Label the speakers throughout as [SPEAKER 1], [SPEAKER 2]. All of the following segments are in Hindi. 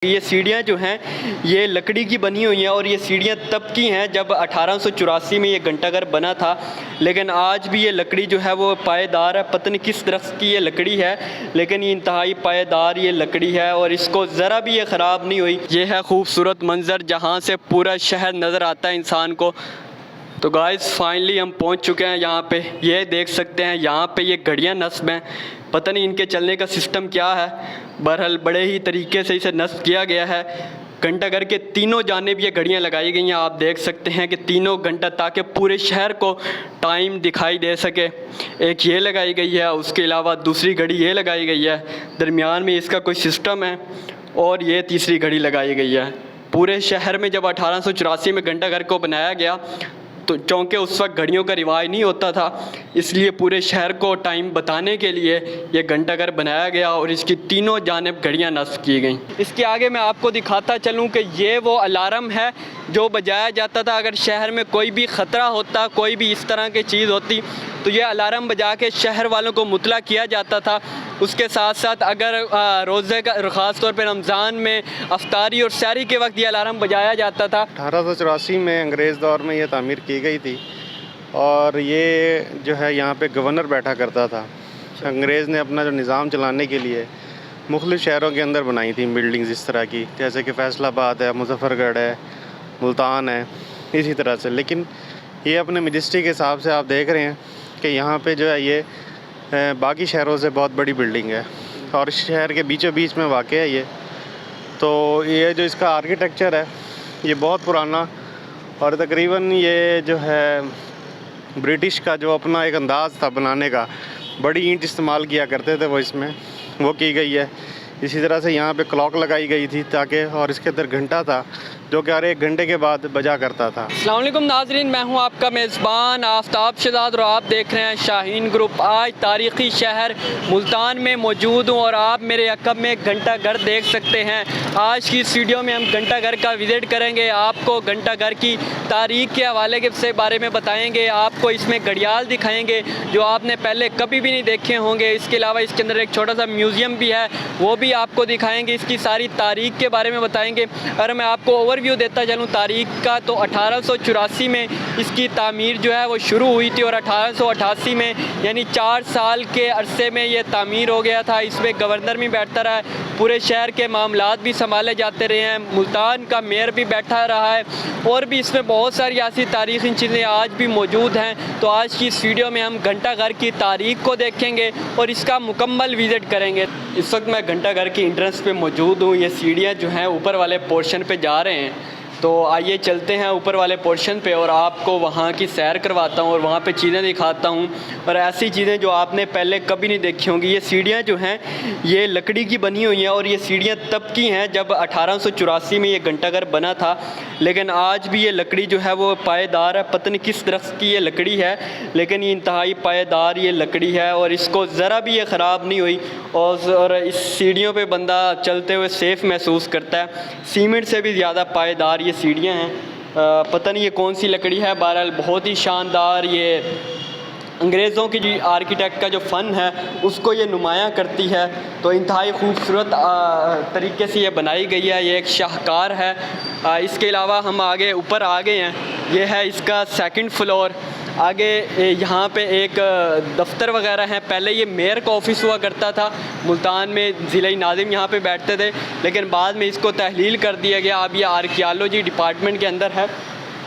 [SPEAKER 1] ये सीढ़ियाँ जो हैं ये लकड़ी की बनी हुई हैं और ये सीढ़ियाँ तब की हैं जब 1884 में ये घंटाघर बना था। लेकिन आज भी ये लकड़ी जो है वो पायेदार है। पता नहीं किस दरख्त की ये लकड़ी है, लेकिन ये इंतहाई पायेदार ये लकड़ी है और इसको ज़रा भी ये ख़राब नहीं हुई। ये है खूबसूरत मंज़र जहाँ से पूरा शहर नज़र आता है इंसान को। तो गाइस फाइनली हम पहुँच चुके हैं यहाँ पे। ये देख सकते हैं यहाँ पे ये घड़ियाँ नस्ब हैं। पता नहीं इनके चलने का सिस्टम क्या है। बहरहाल बड़े ही तरीके से इसे नस्ब किया गया है। घंटाघर के तीनों जानिब ये घड़ियाँ लगाई गई हैं। आप देख सकते हैं कि तीनों घंटा, ताकि पूरे शहर को टाइम दिखाई दे सके। एक ये लगाई गई है, उसके अलावा दूसरी घड़ी ये लगाई गई है, दरमियान में इसका कोई सिस्टम है, और ये तीसरी घड़ी लगाई गई है। पूरे शहर में जब 1884 में घंटाघर को बनाया गया तो चूँकि उस वक्त घड़ियों का रिवाज नहीं होता था, इसलिए पूरे शहर को टाइम बताने के लिए ये घंटाघर बनाया गया और इसकी तीनों जानिब घड़ियाँ नस्ब की गई। इसके आगे मैं आपको दिखाता चलूँ कि ये वो अलार्म है जो बजाया जाता था अगर शहर में कोई भी ख़तरा होता, कोई भी इस तरह की चीज़ होती तो ये अलार्म बजा के शहर वालों को मुतला किया जाता था। उसके साथ साथ अगर रोज़े का ख़ास तौर पर रमज़ान में अफ्तारी और सहरी के वक्त ये अलार्म बजाया जाता था।
[SPEAKER 2] 1884 में अंग्रेज़ दौर में ये तामीर की गई थी और ये जो है यहाँ पे गवर्नर बैठा करता था। अंग्रेज़ ने अपना जो निज़ाम चलाने के लिए मुख्तलिफ़ शहरों के अंदर बनाई थी बिल्डिंग्स इस तरह की, जैसे कि फैसलाबाद है, मुज़फ़्फ़रगढ़ है, मुल्तान है, इसी तरह से। लेकिन ये अपने मजिस्ट्री के हिसाब से आप देख रहे हैं कि यहाँ पे जो है ये बाकी शहरों से बहुत बड़ी बिल्डिंग है और इस शहर के बीचों बीच में वाक़ है ये। तो ये जो इसका आर्किटेक्चर है ये बहुत पुराना, और तकरीबन ये जो है ब्रिटिश का जो अपना एक अंदाज़ था बनाने का, बड़ी ईंट इस्तेमाल किया करते थे वो, इसमें वो की गई है। इसी तरह से यहाँ पे क्लॉक लगाई गई थी ताकि, और इसके अंदर घंटा था जो कि हर 1 घंटे के बाद बजा करता था।
[SPEAKER 1] अस्सलाम वालेकुम नाज़रीन, मैं हूँ आपका मेज़बान आफ्ताब शहजाद और आप देख रहे हैं शाहीन ग्रुप। आज तारीख़ी शहर मुल्तान में मौजूद हूँ और आप मेरे अक़ब में घंटाघर देख सकते हैं। आज की इस वीडियो में हम घंटाघर का विज़िट करेंगे, आपको घंटाघर की तारीख़ के हवाले से बारे में बताएँगे, आपको इसमें घड़ियाल दिखाएँगे जो आपने पहले कभी भी नहीं देखे होंगे। इसके अलावा इसके अंदर एक छोटा सा म्यूज़ियम भी है, वो भी आपको दिखाएँगे, इसकी सारी तारीख़ के बारे में बताएँगे। अगर मैं आपको ओवरव्यू देता चलूँ तारीख़ का तो 1884 में इसकी तामीर जो है वो शुरू हुई थी और 1888 में यानी 4 साल के अरसे में ये तामीर हो गया था। इसमें गवर्नर भी बैठता रहा है, पूरे शहर के मामलात भी संभाले जाते रहे हैं, मुल्तान का मेयर भी बैठा रहा है, और भी इसमें बहुत सारी ऐसी तारीख़ी चीज़ें आज भी मौजूद हैं। तो आज की इस वीडियो में हम घंटाघर की तारीख़ को देखेंगे और इसका मुकम्मल विज़िट करेंगे। इस वक्त मैं घंटाघर की एंट्रेंस पे मौजूद हूँ। ये सीढ़ियाँ जो हैं ऊपर वाले पोर्शन पे जा रहे हैं, तो आइए चलते हैं ऊपर वाले पोर्शन पे और आपको वहाँ की सैर करवाता हूँ और वहाँ पे चीज़ें दिखाता हूँ, और ऐसी चीज़ें जो आपने पहले कभी नहीं देखी होंगी। ये सीढ़ियाँ जो हैं ये लकड़ी की बनी हुई हैं और ये सीढ़ियाँ तब की हैं जब 1884 में ये घंटाघर बना था। लेकिन आज भी ये लकड़ी जो है वो पायेदार है। पता नहीं किस दरख्त की ये लकड़ी है, लेकिन ये इंतहाई पायेदार ये लकड़ी है और इसको ज़रा भी ये ख़राब नहीं हुई। और इस सीढ़ियों पे बंदा चलते हुए सेफ़ महसूस करता है। सीमेंट से भी ज़्यादा पायेदार ये सीढ़ियाँ हैं। पता नहीं ये कौन सी लकड़ी है, बहरहाल बहुत ही शानदार। ये अंग्रेज़ों की जो आर्किटेक्ट का जो फ़न है उसको ये नुमायाँ करती है। तो इंतहाई खूबसूरत तरीके से ये बनाई गई है, ये एक शाहकार है। इसके अलावा हम आगे ऊपर आ गए हैं, ये है इसका 2nd फ्लोर। आगे यहाँ पे एक दफ्तर वगैरह हैं। पहले ये मेयर का ऑफिस हुआ करता था मुल्तान में, ज़िला नाज़िम यहाँ पे बैठते थे, लेकिन बाद में इसको तहलील कर दिया गया। अब ये आर्कियालॉजी डिपार्टमेंट के अंदर है।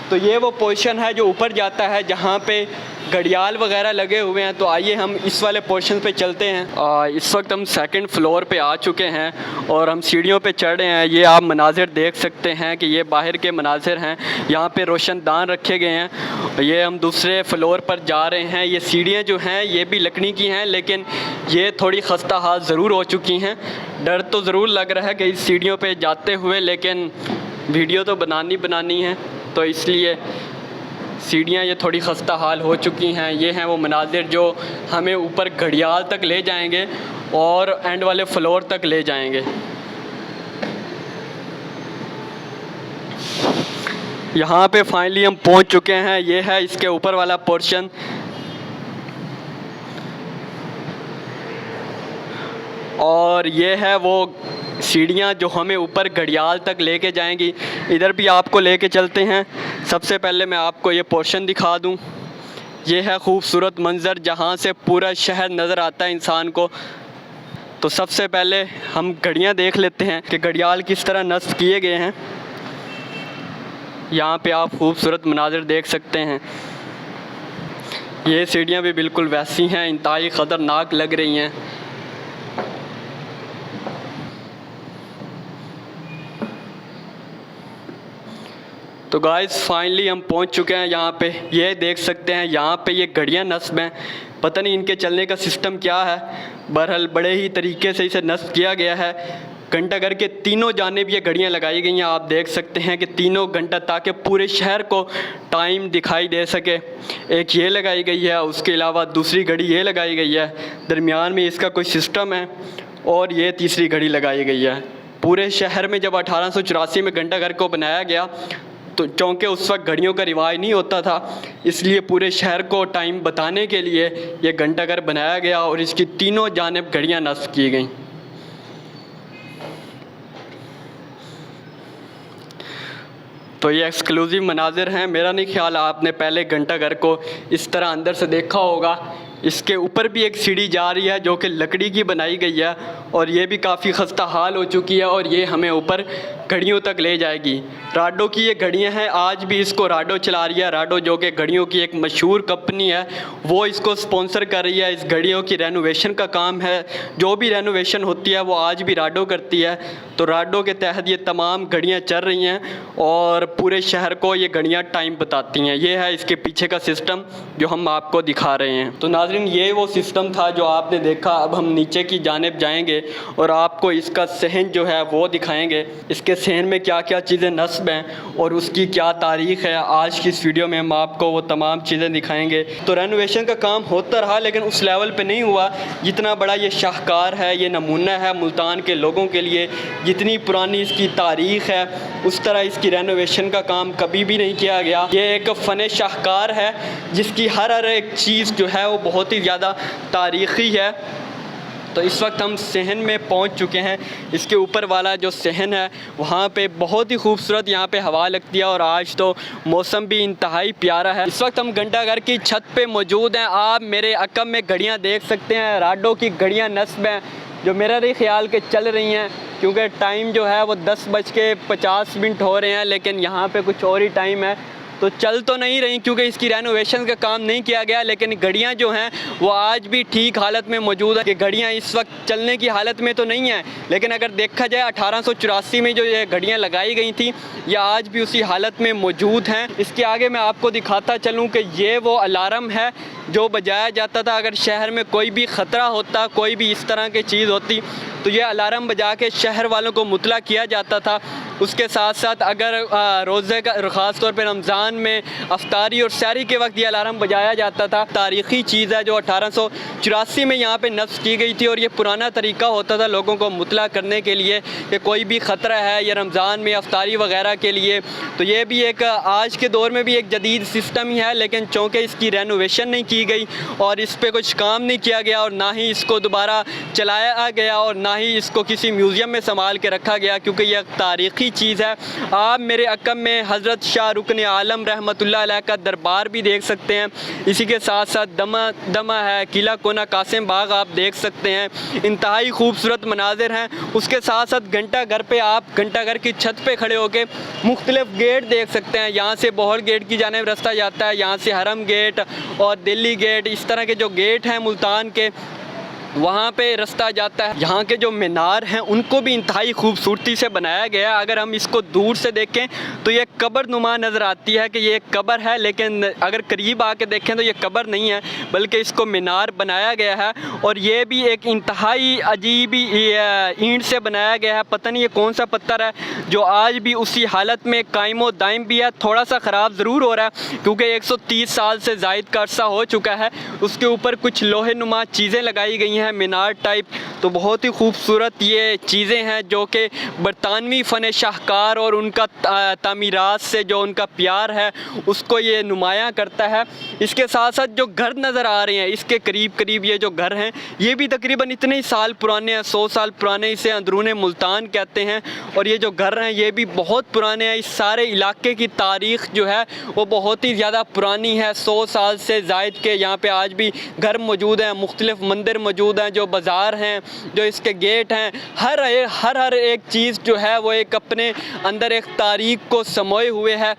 [SPEAKER 1] तो ये वो पोर्शन है जो ऊपर जाता है जहाँ पे घड़ियाल वगैरह लगे हुए हैं। तो आइए हम इस वाले पोर्शन पे चलते हैं। इस वक्त हम 2nd फ्लोर पे आ चुके हैं और हम सीढ़ियों पे चढ़ रहे हैं। ये आप मनाज़िर देख सकते हैं कि ये बाहर के मनाज़िर हैं, यहाँ पे रोशनदान रखे गए हैं। ये हम दूसरे फ्लोर पर जा रहे हैं। ये सीढ़ियाँ जो हैं ये भी लकड़ी की हैं, लेकिन ये थोड़ी खस्ता हाल ज़रूर हो चुकी हैं। डर तो ज़रूर लग रहा है कि इस सीढ़ियों पर जाते हुए, लेकिन वीडियो तो बनानी है, तो इसलिए सीढ़ियाँ ये थोड़ी खस्ता हाल हो चुकी हैं। ये हैं वो मनाज़िर जो हमें ऊपर घड़ियाल तक ले जाएंगे और एंड वाले फ्लोर तक ले जाएंगे। यहाँ पे फाइनली हम पहुँच चुके हैं। ये है इसके ऊपर वाला पोर्शन, और ये है वो सीढ़ियाँ जो हमें ऊपर घड़ियाल तक लेके जाएंगी। इधर भी आपको लेके चलते हैं। सबसे पहले मैं आपको ये पोर्शन दिखा दूँ। ये है खूबसूरत मंज़र जहाँ से पूरा शहर नज़र आता है इंसान को। तो सबसे पहले हम घड़ियाँ देख लेते हैं कि घड़ियाल किस तरह नस्ब किए गए हैं। यहाँ पे आप खूबसूरत मनाज़र देख सकते हैं। ये सीढ़ियाँ भी बिल्कुल वैसी हैं, इंतहाई ख़तरनाक लग रही हैं। तो गाइस फाइनली हम पहुंच चुके हैं यहाँ पे। ये देख सकते हैं यहाँ पे ये घड़ियाँ नस्ब हैं। पता नहीं इनके चलने का सिस्टम क्या है, बहरहाल बड़े ही तरीके से इसे नस्ब किया गया है। घंटाघर के तीनों जानिब ये घड़ियाँ लगाई गई हैं। आप देख सकते हैं कि तीनों घंटा, ताकि पूरे शहर को टाइम दिखाई दे सके। एक ये लगाई गई है, उसके अलावा दूसरी घड़ी ये लगाई गई है, दरमियान में इसका कोई सिस्टम है, और ये तीसरी घड़ी लगाई गई है। पूरे शहर में जब 1884 में घंटाघर को बनाया गया तो चूँकि उस वक्त घड़ियों का रिवाज नहीं होता था, इसलिए पूरे शहर को टाइम बताने के लिए ये घंटाघर बनाया गया और इसकी तीनों जानिब घड़ियाँ नस्ब की गईं। तो ये एक्सक्लूसिव मनाजिर हैं। मेरा नहीं ख्याल आपने पहले घंटाघर को इस तरह अंदर से देखा होगा। इसके ऊपर भी एक सीढ़ी जा रही है जो कि लकड़ी की बनाई गई है, और ये भी काफ़ी खस्ता हाल हो चुकी है, और ये हमें ऊपर घड़ियों तक ले जाएगी। राडो की ये घड़ियाँ हैं, आज भी इसको राडो चला रही है। राडो जो कि घड़ियों की एक मशहूर कंपनी है, वो इसको स्पॉन्सर कर रही है। इस घड़ियों की रेनोवेशन का काम है, जो भी रेनोवेशन होती है वो आज भी राडो करती है। तो राडो के तहत ये तमाम घड़ियाँ चल रही हैं और पूरे शहर को ये घड़ियाँ टाइम बताती हैं। ये है इसके पीछे का सिस्टम जो हम आपको दिखा रहे हैं। तो नाज़रीन, ये वो सिस्टम था जो आपने देखा। अब हम नीचे की जानिब जाएंगे और आपको इसका सहन जो है वो दिखाएंगे। इसके सहन में क्या क्या चीज़ें नस्ब हैं और उसकी क्या तारीख़ है। आज की इस वीडियो में हम आपको वो तमाम चीज़ें दिखाएंगे। तो रेनोवेशन का काम होता रहा, लेकिन उस लेवल पे नहीं हुआ जितना बड़ा ये शाहकार है, ये नमूना है मुल्तान के लोगों के लिए। जितनी पुरानी इसकी तारीख़ है, उस तरह इसकी रेनोवेशन का काम कभी भी नहीं किया गया। ये एक फ़न शाहकार है जिसकी हर एक चीज़ जो है वो बहुत ही ज़्यादा तारीख़ी है। तो इस वक्त हम सहन में पहुंच चुके हैं। इसके ऊपर वाला जो सहन है वहाँ पे बहुत ही खूबसूरत यहाँ पे हवा लगती है, और आज तो मौसम भी इंतहाई प्यारा है। इस वक्त हम घंटाघर की छत पे मौजूद हैं। आप मेरे अकब में घड़ियाँ देख सकते हैं, राडो की घड़ियाँ नस्ब हैं जो मेरा नहीं ख्याल के चल रही हैं, क्योंकि टाइम जो है वो 10:50 हो रहे हैं, लेकिन यहाँ पे कुछ और ही टाइम है। तो चल तो नहीं रही क्योंकि इसकी रेनोवेशन का काम नहीं किया गया, लेकिन घड़ियाँ जो हैं वो आज भी ठीक हालत में मौजूद है। कि घड़ियाँ इस वक्त चलने की हालत में तो नहीं हैं, लेकिन अगर देखा जाए 1884 में जो ये घड़ियाँ लगाई गई थी, ये आज भी उसी हालत में मौजूद हैं। इसके आगे मैं आपको दिखाता चलूँ कि ये वो अलार्म है जो बजाया जाता था अगर शहर में कोई भी ख़तरा होता, कोई भी इस तरह की चीज़ होती, तो ये अलार्म बजा के शहर वालों को मुतला किया जाता था। उसके साथ साथ अगर रोज़े का, ख़ास तौर पे रमज़ान में अफ्तारी और सहरी के वक्त ये अलार्म बजाया जाता था। तारीख़ी चीज़ है जो 1884 में यहाँ पे नस्ब की गई थी, और ये पुराना तरीका होता था लोगों को मुतला करने के लिए कि कोई भी ख़तरा है या रमज़ान में अफ्तारी वगैरह के लिए। तो ये भी एक आज के दौर में भी एक जदीद सिस्टम ही है, लेकिन चूँकि इसकी रेनोवेशन नहीं की गई और इस पर कुछ काम नहीं किया गया, और ना ही इसको दोबारा चलाया गया, और ना ही इसको किसी म्यूज़ियम में संभाल के रखा गया, क्योंकि यह तारीख़ी चीज़ है। आप मेरे अकब में हज़रत शाह रुकन आलम रहमतुल्लाह अलैह का दरबार भी देख सकते हैं। इसी के साथ साथ दमा है, किला कोना कासिम बाग आप देख सकते हैं। इंतहाई खूबसूरत मनाजिर हैं। उसके साथ साथ घंटाघर पे आप घंटाघर की छत पे खड़े होकर मुख्तलिफ गेट देख सकते हैं। यहाँ से बोहर गेट की जानिब रास्ता जाता है, यहाँ से हरम गेट और दिल्ली गेट, इस तरह के जो गेट हैं मुल्तान के, वहाँ पे रास्ता जाता है। यहाँ के जो मीनार हैं उनको भी इंतहाई खूबसूरती से बनाया गया है। अगर हम इसको दूर से देखें तो ये कब्र नुमा नज़र आती है कि ये एक कब्र है, लेकिन अगर करीब आके देखें तो ये कब्र नहीं है, बल्कि इसको मीनार बनाया गया है। और ये भी एक इंतहाई अजीब ईंट से बनाया गया है। पता नहीं ये कौन सा पत्थर है जो आज भी उसी हालत में कायम दायम भी है। थोड़ा सा ख़राब ज़रूर हो रहा है क्योंकि 130 साल से ज़ायद का अरसा हो चुका है। उसके ऊपर कुछ लोहे नुमा चीज़ें लगाई गई हैं हैं मीनार टाइप, तो बहुत ही खूबसूरत ये चीज़ें हैं जो कि बरतानवी फ़न शाहकार और उनका तामीरात से जो उनका प्यार है उसको ये नुमायाँ करता है। इसके साथ साथ जो घर नज़र आ रहे हैं इसके करीब करीब ये जो घर हैं ये भी तकरीबन इतने ही साल पुराने हैं, 100 साल पुराने, इसे अंदरून मुल्तान कहते हैं। और ये जो घर हैं ये भी बहुत पुराने हैं। इस सारे इलाके की तारीख़ जो है वो बहुत ही ज़्यादा पुरानी है, 100 साल से ज़ायद के यहाँ पे आज भी घर मौजूद हैं, मुख्तलिफ़ मंदिर मौजूद हैं, जो बाज़ार हैं, जो इसके गेट हैं, हर एक चीज़ जो है वो एक अपने अंदर एक तारीख़ को समोए हुए है।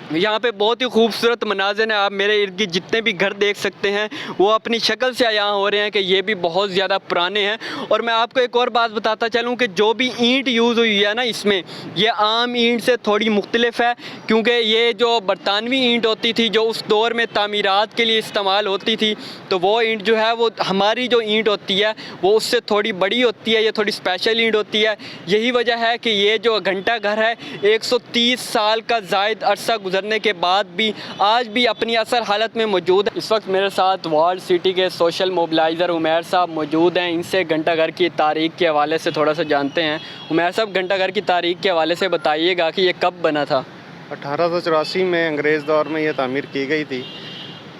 [SPEAKER 1] यहाँ पे बहुत ही खूबसूरत मनाज़िर हैं। आप मेरे इर्द गिर्द जितने भी घर देख सकते हैं वो अपनी शक्ल से यहाँ हो रहे हैं कि ये भी बहुत ज़्यादा पुराने हैं। और मैं आपको एक और बात बताता चलूँ कि जो भी ईंट यूज़ हुई है ना इसमें, ये आम ईंट से थोड़ी मुख्तलिफ़ है, क्योंकि ये जो बरतानवी ईंट होती थी जो उस दौर में तामीरात के लिए इस्तेमाल होती थी, तो वो ईंट जो है वो हमारी जो ईंट होती है वो उससे थोड़ी बड़ी होती है, ये थोड़ी स्पेशल ईंट होती है। यही वजह है कि ये जो घंटा घर है 130 साल का ज़ायद अरसा गुजरने के बाद भी आज भी अपनी असल हालत में मौजूद है। इस वक्त मेरे साथ वर्ल्ड सिटी के सोशल मोबिलाइज़र उमैर साहब मौजूद हैं। इनसे घंटा घर की तारीख़ के हवाले से थोड़ा सा जानते हैं। उमैर साहब, घंटा घर की तारीख़ के हवाले से बताइएगा कि ये कब बना था?
[SPEAKER 2] 1884 में अंग्रेज़ दौर में ये तामीर की गई थी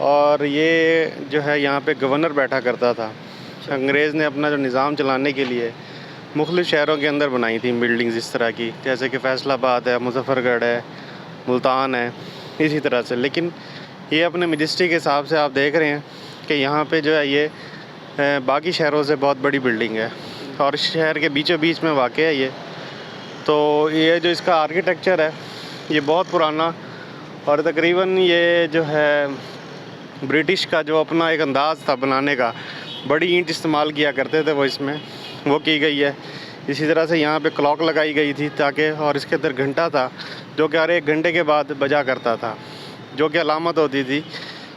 [SPEAKER 2] और ये जो है यहाँ पे गवर्नर बैठा करता था। अंग्रेज़ ने अपना जो निज़ाम चलाने के लिए मुख्तलिफ़ शहरों के अंदर बनाई थी बिल्डिंग्स इस तरह की, जैसे कि फैसलाबाद है, मुजफ़्फ़रगढ़ है, मुल्तान है, इसी तरह से। लेकिन ये अपने मजिस्ट्री के हिसाब से आप देख रहे हैं कि यहाँ पे जो है ये बाकी शहरों से बहुत बड़ी बिल्डिंग है और इस शहर के बीचों बीच में वाक़ है ये। तो ये जो इसका आर्किटेक्चर है ये बहुत पुराना, और तकरीबन ये जो है ब्रिटिश का जो अपना एक अंदाज़ था बनाने का, बड़ी ईंट इस्तेमाल किया करते थे वो इसमें, वो की गई है। इसी तरह से यहाँ पे क्लॉक लगाई गई थी ताकि, और इसके अंदर घंटा था जो कि हर 1 घंटे के बाद बजा करता था, जो कि अलामत होती थी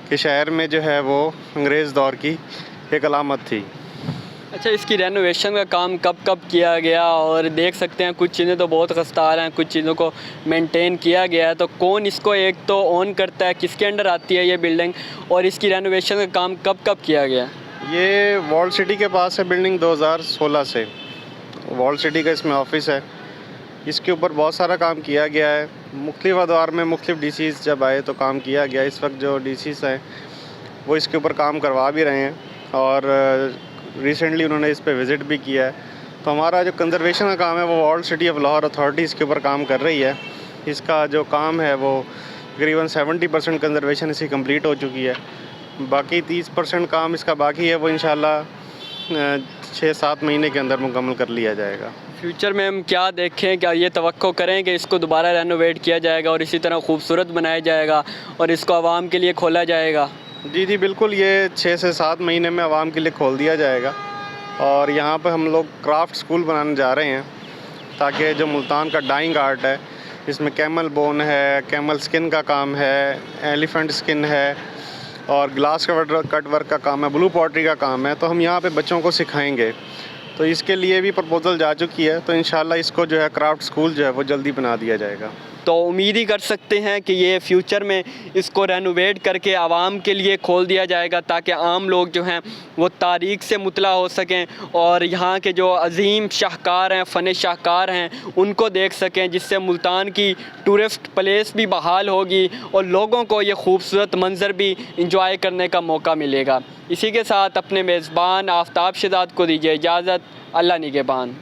[SPEAKER 2] कि शहर में जो है वो अंग्रेज़ दौर की एक अलामत थी।
[SPEAKER 1] अच्छा, इसकी रेनोवेशन का काम कब कब किया गया? और देख सकते हैं कुछ चीज़ें तो बहुत खस्तार हैं, कुछ चीज़ों को मेंटेन किया गया है, तो कौन इसको एक तो ऑन करता है, किसके अंडर आती है ये बिल्डिंग, और इसकी रेनोवेशन का काम कब कब किया गया?
[SPEAKER 2] ये वर्ल्ड सिटी के पास है बिल्डिंग 2016 से, वर्ल्ड सिटी का इसमें ऑफिस है। इसके ऊपर बहुत सारा काम किया गया है, मुख्तलिफ़ अदवार में मुख्तलिफ़ डीसीज़ जब आए तो काम किया गया। इस वक्त जो डीसीज़ हैं वो इसके ऊपर काम करवा भी रहे हैं और रिसेंटली उन्होंने इस पे विज़िट भी किया है। तो हमारा जो कंज़र्वेशन का काम है वो world city of Lahore authority इसके ऊपर काम कर रही है। इसका जो काम है वो तकरीबन 70% कंज़र्वेशन इसकी कंप्लीट हो चुकी है, बाकी 30% काम इसका बाकी है, वो इंशाल्लाह 6-7 महीने के अंदर मुकम्मल कर लिया जाएगा।
[SPEAKER 1] फ्यूचर में हम क्या देखें, क्या ये तवक्को करें कि इसको दोबारा रेनोवेट किया जाएगा और इसी तरह खूबसूरत बनाया जाएगा और इसको आवाम के लिए खोला जाएगा?
[SPEAKER 2] जी बिल्कुल, ये 6 से 7 महीने में आवाम के लिए खोल दिया जाएगा। और यहाँ पर हम लोग क्राफ्ट स्कूल बनाने जा रहे हैं ताकि जो मुल्तान का डाइंग आर्ट है, इसमें कैमल बोन है, कैमल स्किन का काम है, एलिफेंट स्किन है और ग्लास कट वर्क का काम है, ब्लू पॉटरी का काम है, तो हम यहाँ पे बच्चों को सिखाएंगे। तो इसके लिए भी प्रपोज़ल जा चुकी है, तो इंशाल्लाह इसको जो है क्राफ्ट स्कूल जो है वो जल्दी बना दिया जाएगा।
[SPEAKER 1] तो उम्मीद ही कर सकते हैं कि ये फ्यूचर में इसको रेनोवेट करके आवाम के लिए खोल दिया जाएगा ताकि आम लोग जो हैं वो तारीख़ से मुतला हो सकें और यहाँ के जो अजीम शाहकार हैं, फ़न शाहकार हैं, उनको देख सकें, जिससे मुल्तान की टूरिस्ट प्लेस भी बहाल होगी और लोगों को ये खूबसूरत मंज़र भी इंजॉय करने का मौका मिलेगा। इसी के साथ अपने मेज़बान आफ्ताब शहजाद को दीजिए इजाज़त। अल्लाह निगहबान।